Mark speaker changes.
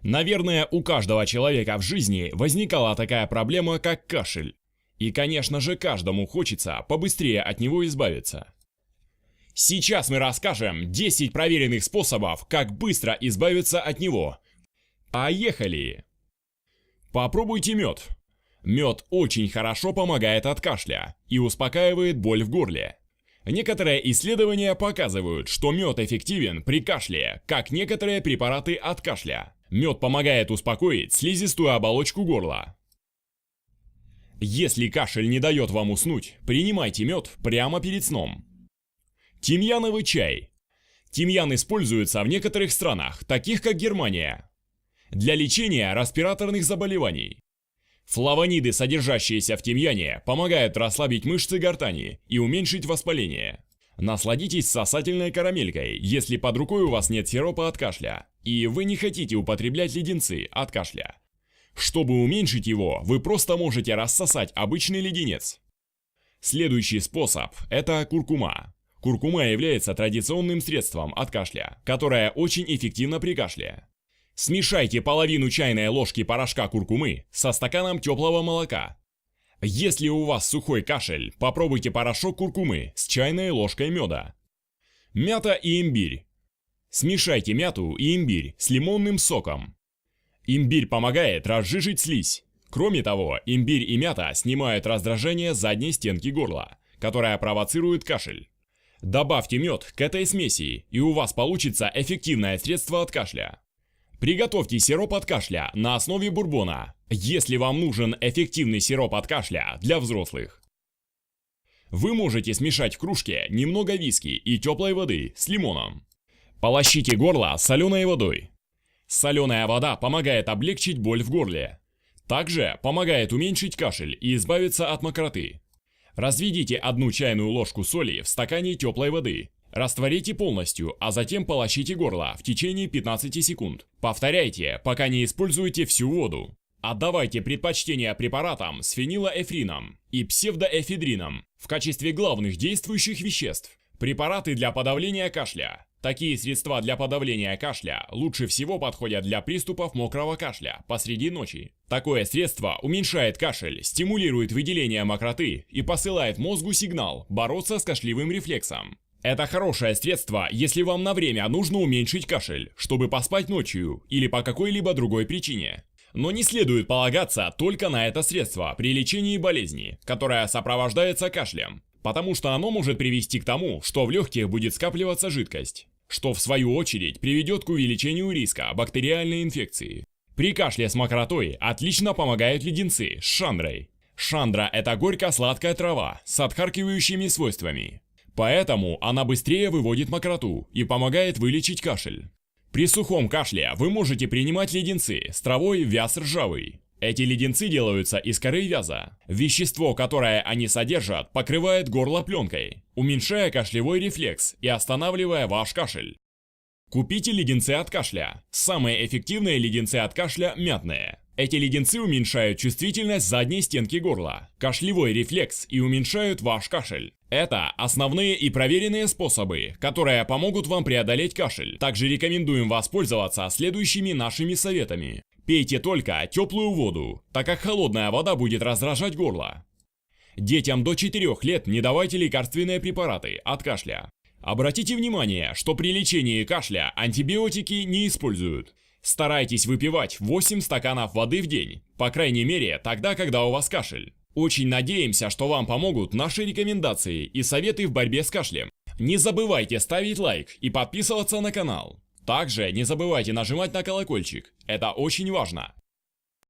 Speaker 1: Наверное, у каждого человека в жизни возникала такая проблема, как кашель. И, конечно же, каждому хочется побыстрее от него избавиться. Сейчас мы расскажем 10 проверенных способов, как быстро избавиться от него. Поехали! Попробуйте мед. Мед очень хорошо помогает от кашля и успокаивает боль в горле. Некоторые исследования показывают, что мед эффективен при кашле, как некоторые препараты от кашля. Мед помогает успокоить слизистую оболочку горла. Если кашель не дает вам уснуть, принимайте мед прямо перед сном. Тимьяновый чай. Тимьян используется в некоторых странах, таких как Германия, для лечения респираторных заболеваний. Флавониды, содержащиеся в тимьяне, помогают расслабить мышцы гортани и уменьшить воспаление. Насладитесь сосательной карамелькой, если под рукой у вас нет сиропа от кашля, и вы не хотите употреблять леденцы от кашля. Чтобы уменьшить его, вы просто можете рассосать обычный леденец. Следующий способ – это куркума. Куркума является традиционным средством от кашля, которое очень эффективно при кашле. Смешайте половину чайной ложки порошка куркумы со стаканом теплого молока. Если у вас сухой кашель, попробуйте порошок куркумы с чайной ложкой меда. Мята и имбирь. Смешайте мяту и имбирь с лимонным соком. Имбирь помогает разжижить слизь. Кроме того, имбирь и мята снимают раздражение задней стенки горла, которая провоцирует кашель. Добавьте мед к этой смеси, и у вас получится эффективное средство от кашля. Приготовьте сироп от кашля на основе бурбона, если вам нужен эффективный сироп от кашля для взрослых. Вы можете смешать в кружке немного виски и теплой воды с лимоном. Полощите горло соленой водой. Соленая вода помогает облегчить боль в горле. Также помогает уменьшить кашель и избавиться от мокроты. Разведите 1 чайную ложку соли в стакане теплой воды. Растворите полностью, а затем полощите горло в течение 15 секунд. Повторяйте, пока не используете всю воду. Отдавайте предпочтение препаратам с фенилэфрином и псевдоэфедрином в качестве главных действующих веществ. Препараты для подавления кашля. Такие средства для подавления кашля лучше всего подходят для приступов мокрого кашля посреди ночи. Такое средство уменьшает кашель, стимулирует выделение мокроты и посылает мозгу сигнал бороться с кашлевым рефлексом. Это хорошее средство, если вам на время нужно уменьшить кашель, чтобы поспать ночью или по какой-либо другой причине. Но не следует полагаться только на это средство при лечении болезни, которая сопровождается кашлем, потому что оно может привести к тому, что в легких будет скапливаться жидкость, что в свою очередь приведет к увеличению риска бактериальной инфекции. При кашле с мокротой отлично помогают леденцы с шандрой. Шандра – это горько-сладкая трава с отхаркивающими свойствами. Поэтому она быстрее выводит мокроту и помогает вылечить кашель. При сухом кашле вы можете принимать леденцы с травой вяз ржавый. Эти леденцы делаются из коры вяза. Вещество, которое они содержат, покрывает горло пленкой, уменьшая кашлевой рефлекс и останавливая ваш кашель. Купите леденцы от кашля. Самые эффективные леденцы от кашля – мятные. Эти леденцы уменьшают чувствительность задней стенки горла, кашлевой рефлекс и уменьшают ваш кашель. Это основные и проверенные способы, которые помогут вам преодолеть кашель. Также рекомендуем воспользоваться следующими нашими советами. Пейте только теплую воду, так как холодная вода будет раздражать горло. Детям до 4 лет не давайте лекарственные препараты от кашля. Обратите внимание, что при лечении кашля антибиотики не используют. Старайтесь выпивать 8 стаканов воды в день, по крайней мере тогда, когда у вас кашель. Очень надеемся, что вам помогут наши рекомендации и советы в борьбе с кашлем. Не забывайте ставить лайк и подписываться на канал. Также не забывайте нажимать на колокольчик, это очень важно.